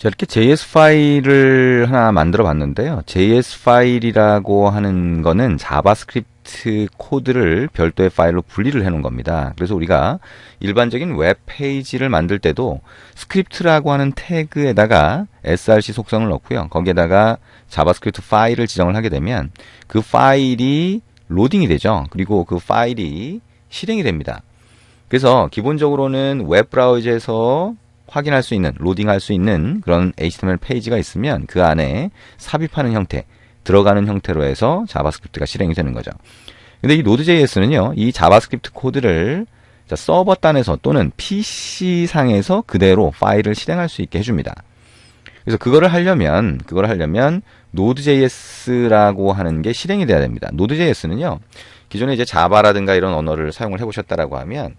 자, 이렇게 JS 파일을 하나 만들어 봤는데요. JS 파일이라고 하는 거는 자바스크립트 코드를 별도의 파일로 분리를 해 놓은 겁니다. 그래서 우리가 일반적인 웹페이지를 만들 때도 스크립트라고 하는 태그에다가 src 속성을 넣고요. 거기에다가 자바스크립트 파일을 지정을 하게 되면 그 파일이 로딩이 되죠. 그리고 그 파일이 실행이 됩니다. 그래서 기본적으로는 웹 브라우저에서 확인할 수 있는, 로딩할 수 있는 그런 HTML 페이지가 있으면 그 안에 삽입하는 형태, 들어가는 형태로 해서 자바스크립트가 실행이 되는 거죠. 근데 이 노드.js는요, 이 자바스크립트 코드를 서버 단에서 또는 PC 상에서 그대로 파일을 실행할 수 있게 해줍니다. 그래서 그거를 하려면 노드.js라고 하는 게 실행이 돼야 됩니다. 노드.js는요, 기존에 이제 자바라든가 이런 언어를 사용을 해보셨다라고 하면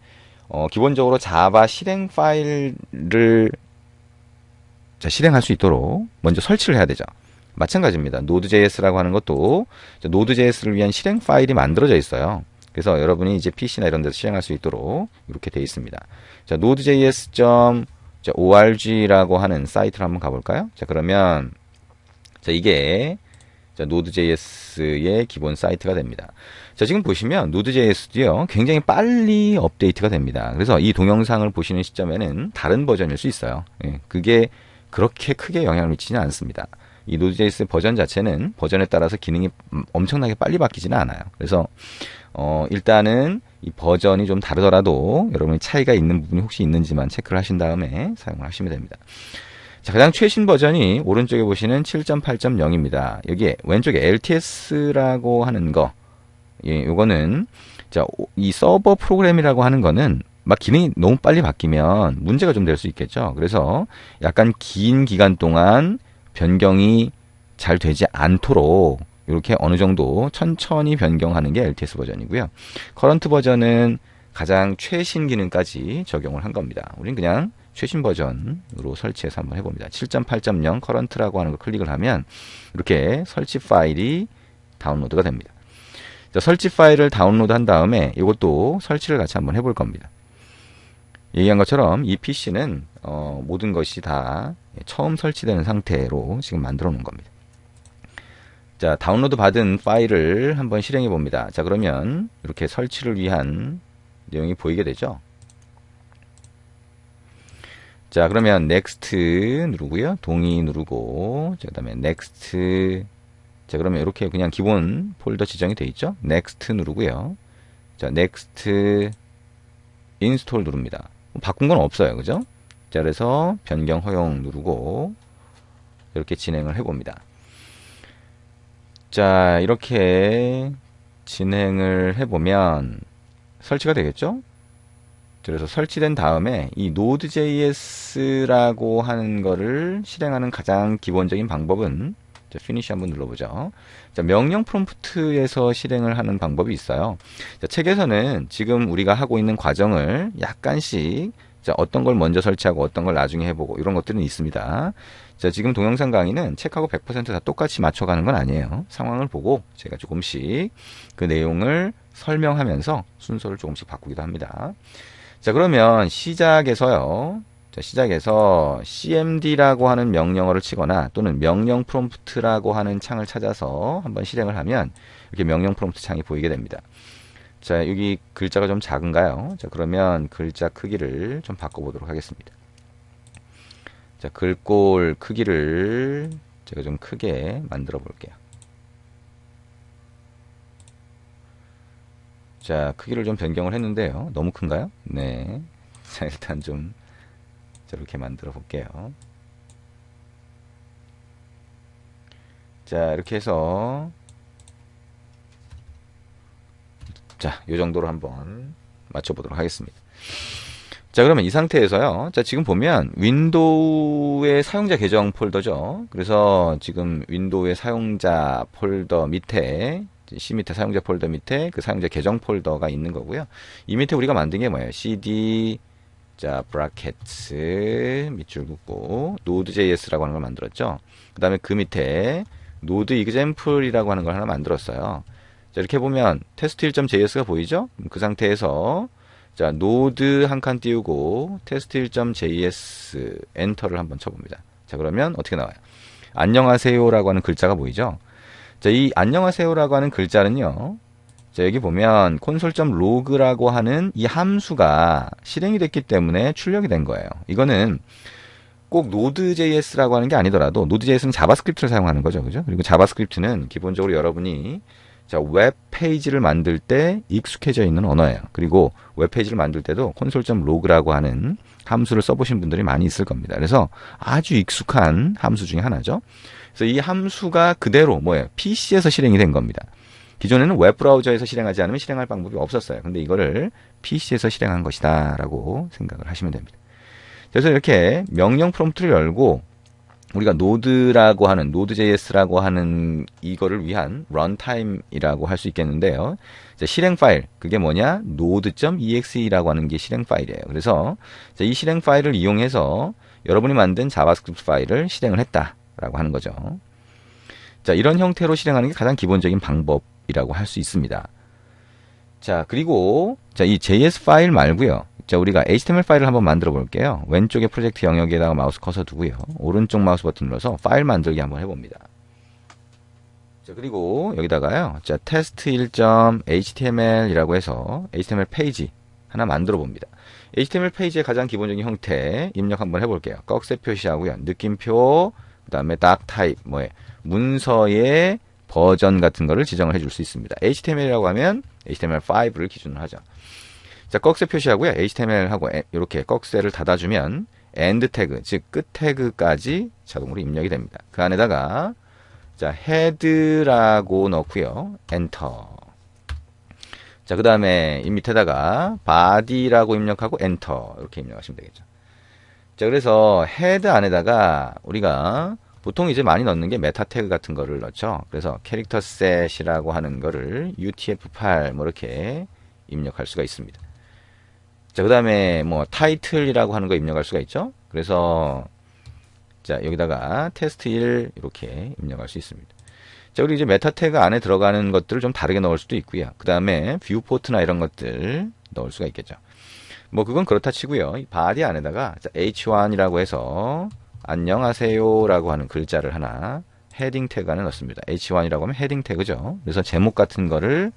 기본적으로 자바 실행 파일을 실행할 수 있도록 먼저 설치를 해야 되죠. 마찬가지입니다. 노드.js라고 하는 것도 노드.js를 위한 실행 파일이 만들어져 있어요. 그래서 여러분이 이제 PC나 이런 데서 실행할 수 있도록 이렇게 되어 있습니다. 자, nodejs.org라고 하는 사이트를 한번 가볼까요? 자, 그러면 이게 노드.js의 기본 사이트가 됩니다. 자, 지금 보시면 노드.js도요, 굉장히 빨리 업데이트가 됩니다. 그래서 이 동영상을 보시는 시점에는 다른 버전일 수 있어요. 예, 그게 그렇게 크게 영향을 미치지는 않습니다. 이 노드.js 버전 자체는 버전에 따라서 기능이 엄청나게 빨리 바뀌지는 않아요. 그래서 일단은 이 버전이 좀 다르더라도 여러분이 차이가 있는 부분이 혹시 있는지만 체크를 하신 다음에 사용을 하시면 됩니다. 자, 가장 최신 버전이 오른쪽에 보시는 7.8.0입니다. 여기에 왼쪽에 LTS라고 하는 거, 예, 요거는 이 서버 프로그램이라고 하는 거는 막 기능이 너무 빨리 바뀌면 문제가 좀 될 수 있겠죠. 그래서 약간 긴 기간 동안 변경이 잘 되지 않도록 이렇게 어느 정도 천천히 변경하는 게 LTS 버전이고요. 커런트 버전은 가장 최신 기능까지 적용을 한 겁니다. 우린 그냥 최신 버전으로 설치해서 한번 해봅니다. 7.8.0 커런트라고 하는 거 클릭을 하면 이렇게 설치 파일이 다운로드가 됩니다. 자, 설치 파일을 다운로드 한 다음에 이것도 설치를 같이 한번 해볼 겁니다. 얘기한 것처럼 이 PC는 모든 것이 다 처음 설치되는 상태로 지금 만들어 놓은 겁니다. 자, 다운로드 받은 파일을 한번 실행해 봅니다. 자, 그러면 이렇게 설치를 위한 내용이 보이게 되죠. 자, 그러면 next 누르고요. 동의 누르고, 그 다음에 next. 자, 그러면 이렇게 그냥 기본 폴더 지정이 되어 있죠. next 누르고요. 자, next install 누릅니다. 바꾼 건 없어요. 그죠? 자, 그래서 변경 허용 누르고 이렇게 진행을 해봅니다. 자, 이렇게 진행을 해보면 설치가 되겠죠? 그래서 설치된 다음에 이 Node.js라고 하는 거를 실행하는 가장 기본적인 방법은 피니시 한번 눌러보죠. 자, 명령 프롬프트에서 실행을 하는 방법이 있어요. 자, 책에서는 지금 우리가 하고 있는 과정을 약간씩 어떤 걸 먼저 설치하고 어떤 걸 나중에 해보고 이런 것들은 있습니다. 자, 지금 동영상 강의는 책하고 100% 다 똑같이 맞춰가는 건 아니에요. 상황을 보고 제가 조금씩 그 내용을 설명하면서 순서를 조금씩 바꾸기도 합니다. 자, 그러면 시작에서요. 자, 시작에서 cmd라고 하는 명령어를 치거나 또는 명령 프롬프트라고 하는 창을 찾아서 한번 실행을 하면 이렇게 명령 프롬프트 창이 보이게 됩니다. 자, 여기 글자가 좀 작은가요? 자, 그러면 글자 크기를 좀 바꿔보도록 하겠습니다. 자, 글꼴 크기를 제가 좀 크게 만들어 볼게요. 자, 크기를 좀 변경을 했는데요. 너무 큰가요? 네. 자, 일단 좀 이렇게 만들어 볼게요. 자, 이렇게 해서 자, 요 정도로 한번 맞춰보도록 하겠습니다. 자, 그러면 이 상태에서요. 자, 지금 보면 윈도우의 사용자 계정 폴더죠. 그래서 지금 윈도우의 사용자 폴더 밑에 C 밑에 사용자 폴더 밑에 그 사용자 계정 폴더가 있는 거고요. 이 밑에 우리가 만든 게 뭐예요? cd 자, 브라켓 밑줄 긋고 node.js라고 하는 걸 만들었죠. 그 다음에 그 밑에 node example이라고 하는 걸 하나 만들었어요. 자, 이렇게 보면 test1.js가 보이죠? 그 상태에서 자, node 한 칸 띄우고 test1.js 엔터를 한번 쳐봅니다. 자, 그러면 어떻게 나와요? 안녕하세요라고 하는 글자가 보이죠? 자, 이 안녕하세요라고 하는 글자는요. 자, 여기 보면 console.log라고 하는 이 함수가 실행이 됐기 때문에 출력이 된 거예요. 이거는 꼭 Node.js라고 하는 게 아니더라도 Node.js는 자바스크립트를 사용하는 거죠. 그죠? 그리고 자바스크립트는 기본적으로 여러분이 자, 웹페이지를 만들 때 익숙해져 있는 언어예요. 그리고 웹페이지를 만들 때도 console.log라고 하는 함수를 써보신 분들이 많이 있을 겁니다. 그래서 아주 익숙한 함수 중에 하나죠. 그래서 이 함수가 그대로 뭐예요? PC에서 실행이 된 겁니다. 기존에는 웹브라우저에서 실행하지 않으면 실행할 방법이 없었어요. 근데 이거를 PC에서 실행한 것이다 라고 생각을 하시면 됩니다. 그래서 이렇게 명령 프롬프트를 열고 우리가 노드라고 하는 Node.js라고 하는 이거를 위한 런타임이라고 할 수 있겠는데요. 실행 파일 그게 뭐냐? node.exe라고 하는 게 실행 파일이에요. 그래서 이 실행 파일을 이용해서 여러분이 만든 자바스크립트 파일을 실행을 했다라고 하는 거죠. 자, 이런 형태로 실행하는 게 가장 기본적인 방법이라고 할 수 있습니다. 자, 그리고 자, 이 JS 파일 말고요. 자, 우리가 HTML 파일을 한번 만들어 볼게요. 왼쪽에 프로젝트 영역에다가 마우스 커서 두고요. 오른쪽 마우스 버튼 눌러서 파일 만들기 한번 해봅니다. 자, 그리고 여기다가요. 자, test1.html이라고 해서 HTML 페이지 하나 만들어 봅니다. HTML 페이지의 가장 기본적인 형태 입력 한번 해볼게요. 꺽쇠 표시하고요. 느낌표, 그 다음에 닥 타입, 문서의 버전 같은 거를 지정을 해줄 수 있습니다. HTML이라고 하면 HTML5를 기준으로 하죠. 자, 꺽쇠 표시하고요. HTML하고 이렇게 꺽쇠를 닫아주면 end 태그, 즉 끝 태그까지 자동으로 입력이 됩니다. 그 안에다가 자, head라고 넣고요. 엔터. 자, 그 다음에 이 밑에다가 body라고 입력하고 엔터 이렇게 입력하시면 되겠죠. 자, 그래서 head 안에다가 우리가 보통 이제 많이 넣는 게 메타 태그 같은 거를 넣죠. 그래서 캐릭터 셋이라고 하는 거를 UTF-8 이렇게 입력할 수가 있습니다. 자, 그 다음에 타이틀이라고 하는 거 입력할 수가 있죠. 그래서 자, 여기다가 테스트1 이렇게 입력할 수 있습니다. 자, 그리고 이제 메타 태그 안에 들어가는 것들을 좀 다르게 넣을 수도 있고요. 그 다음에 뷰포트나 이런 것들 넣을 수가 있겠죠. 그건 그렇다 치고요. 이 바디 안에다가 자, h1이라고 해서 안녕하세요라고 하는 글자를 하나 헤딩 태그 안에 넣습니다. h1이라고 하면 헤딩 태그죠. 그래서 제목 같은 거를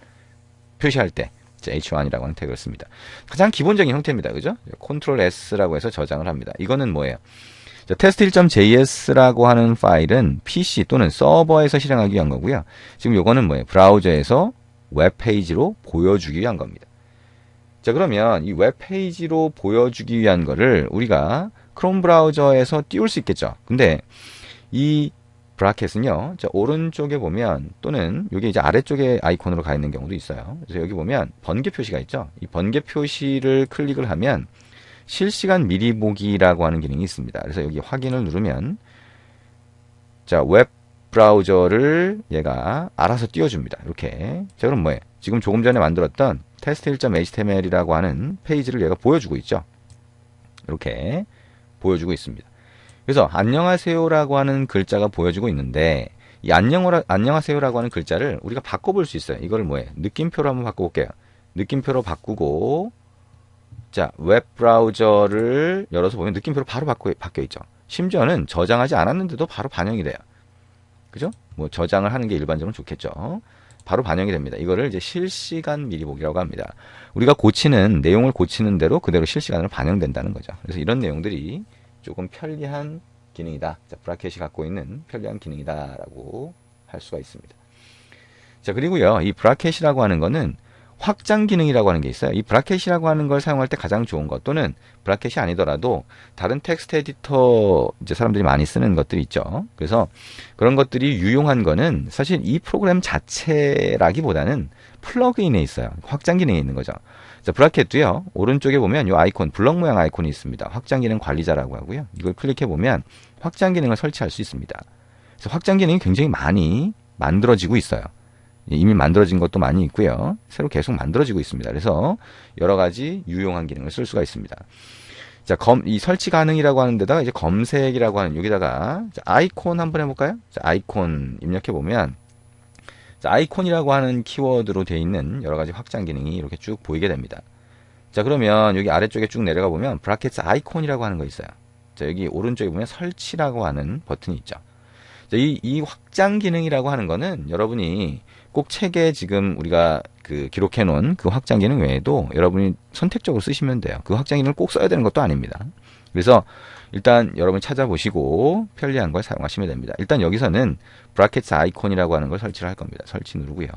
표시할 때 h1이라고 하는 태그를 씁니다. 가장 기본적인 형태입니다. 그죠? 컨트롤 S라고 해서 저장을 합니다. 이거는 뭐예요? test1.js라고 하는 파일은 PC 또는 서버에서 실행하기 위한 거고요. 지금 요거는 뭐예요? 브라우저에서 웹페이지로 보여주기 위한 겁니다. 자, 그러면 이 웹페이지로 보여주기 위한 거를 우리가 크롬 브라우저에서 띄울 수 있겠죠. 근데 이 브라켓은요, 자, 오른쪽에 보면 또는 여기 이제 아래쪽에 아이콘으로 가 있는 경우도 있어요. 그래서 여기 보면 번개 표시가 있죠. 이 번개 표시를 클릭을 하면 실시간 미리 보기라고 하는 기능이 있습니다. 그래서 여기 확인을 누르면 자, 웹 브라우저를 얘가 알아서 띄워줍니다. 이렇게. 자, 그럼 뭐예요? 지금 조금 전에 만들었던 test1.html이라고 하는 페이지를 얘가 보여주고 있죠. 이렇게 보여주고 있습니다. 그래서 안녕하세요라고 하는 글자가 보여주고 있는데 이 안녕하세요라고 하는 글자를 우리가 바꿔볼 수 있어요. 이걸 뭐예요? 느낌표로 한번 바꿔볼게요. 느낌표로 바꾸고 자, 웹 브라우저를 열어서 보면 느낌표로 바로 바뀌어 있죠. 심지어는 저장하지 않았는데도 바로 반영이 돼요. 그죠? 저장을 하는 게 일반적으로 좋겠죠. 바로 반영이 됩니다. 이거를 이제 실시간 미리 보기라고 합니다. 우리가 내용을 고치는 대로 그대로 실시간으로 반영된다는 거죠. 그래서 이런 내용들이 조금 편리한 기능이다. 자, 브라켓이 갖고 있는 편리한 기능이다라고 할 수가 있습니다. 자, 그리고요, 이 브라켓이라고 하는 거는 확장 기능이라고 하는 게 있어요. 이 브라켓이라고 하는 걸 사용할 때 가장 좋은 것 또는 브라켓이 아니더라도 다른 텍스트 에디터 이제 사람들이 많이 쓰는 것들이 있죠. 그래서 그런 것들이 유용한 거는 사실 이 프로그램 자체라기보다는 플러그인에 있어요. 확장 기능에 있는 거죠. 자, 브라켓도요. 오른쪽에 보면 이 아이콘, 블럭 모양 아이콘이 있습니다. 확장 기능 관리자라고 하고요. 이걸 클릭해 보면 확장 기능을 설치할 수 있습니다. 그래서 확장 기능이 굉장히 많이 만들어지고 있어요. 이미 만들어진 것도 많이 있고요. 새로 계속 만들어지고 있습니다. 그래서 여러 가지 유용한 기능을 쓸 수가 있습니다. 자, 이 설치 가능이라고 하는 데다가 이제 검색이라고 하는 여기다가 자, 아이콘 한번 해볼까요? 자, 아이콘 입력해 보면 자, 아이콘이라고 하는 키워드로 되어 있는 여러 가지 확장 기능이 이렇게 쭉 보이게 됩니다. 자, 그러면 여기 아래쪽에 쭉 내려가 보면 브라켓 아이콘이라고 하는 거 있어요. 자, 여기 오른쪽에 보면 설치라고 하는 버튼이 있죠. 자, 이 확장 기능이라고 하는 거는 여러분이 꼭 책에 지금 우리가 그 기록해 놓은 그 확장 기능 외에도 여러분이 선택적으로 쓰시면 돼요. 그 확장 기능을 꼭 써야 되는 것도 아닙니다. 그래서 일단 여러분 찾아보시고 편리한 걸 사용하시면 됩니다. 일단 여기서는 브라켓 아이콘이라고 하는 걸 설치를 할 겁니다. 설치 누르고요.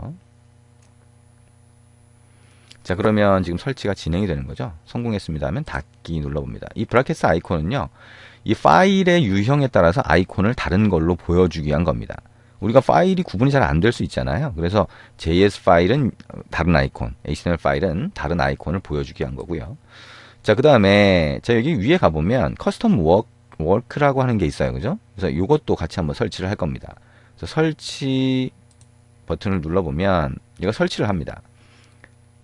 자, 그러면 지금 설치가 진행이 되는 거죠. 성공했습니다 하면 닫기 눌러봅니다. 이 브라켓 아이콘은요, 이 파일의 유형에 따라서 아이콘을 다른 걸로 보여주기 위한 겁니다. 우리가 파일이 구분이 잘 안 될 수 있잖아요. 그래서 JS 파일은 다른 아이콘, HTML 파일은 다른 아이콘을 보여주기 위한 거고요. 자, 그 다음에 자, 여기 위에 가보면 커스텀 워크라고 하는 게 있어요. 그죠? 그래서 이것도 같이 한번 설치를 할 겁니다. 그래서 설치 버튼을 눌러보면 얘가 설치를 합니다.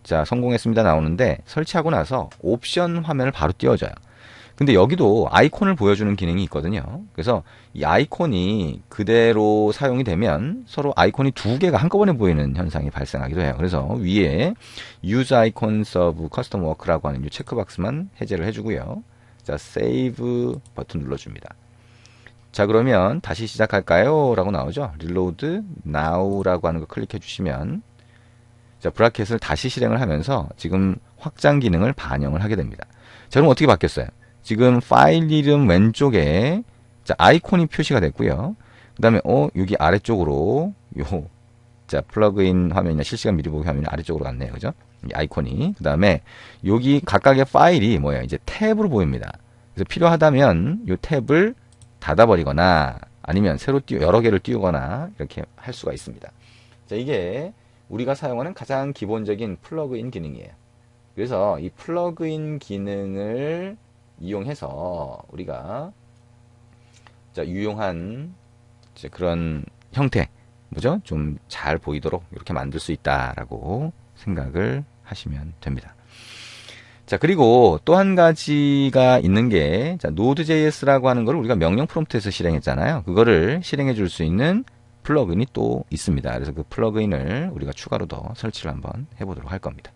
자, 성공했습니다 나오는데 설치하고 나서 옵션 화면을 바로 띄워줘요. 근데 여기도 아이콘을 보여주는 기능이 있거든요. 그래서 이 아이콘이 그대로 사용이 되면 서로 아이콘이 두 개가 한꺼번에 보이는 현상이 발생하기도 해요. 그래서 위에 Use Icons of Custom Work라고 하는 이 체크박스만 해제를 해주고요. 자, Save 버튼 눌러줍니다. 자, 그러면 다시 시작할까요? 라고 나오죠. Reload Now라고 하는 거 클릭해 주시면 자, 브라켓을 다시 실행을 하면서 지금 확장 기능을 반영을 하게 됩니다. 자, 그럼 어떻게 바뀌었어요? 지금 파일 이름 왼쪽에 자, 아이콘이 표시가 됐고요. 그 다음에 여기 아래쪽으로 자, 플러그인 화면이나 실시간 미리 보기 화면이 아래쪽으로 갔네요. 그죠? 이 아이콘이. 그 다음에 여기 각각의 파일이 뭐예요? 이제 탭으로 보입니다. 그래서 필요하다면 이 탭을 닫아버리거나 아니면 새로 여러 개를 띄우거나 이렇게 할 수가 있습니다. 자, 이게 우리가 사용하는 가장 기본적인 플러그인 기능이에요. 그래서 이 플러그인 기능을 이용해서 우리가 자, 유용한 이제 그런 형태, 뭐죠? 좀 잘 보이도록 이렇게 만들 수 있다라고 생각을 하시면 됩니다. 자, 그리고 또 한 가지가 있는 게 자, Node.js라고 하는 걸 우리가 명령 프롬프트에서 실행했잖아요. 그거를 실행해 줄 수 있는 플러그인이 또 있습니다. 그래서 그 플러그인을 우리가 추가로 더 설치를 한번 해보도록 할 겁니다.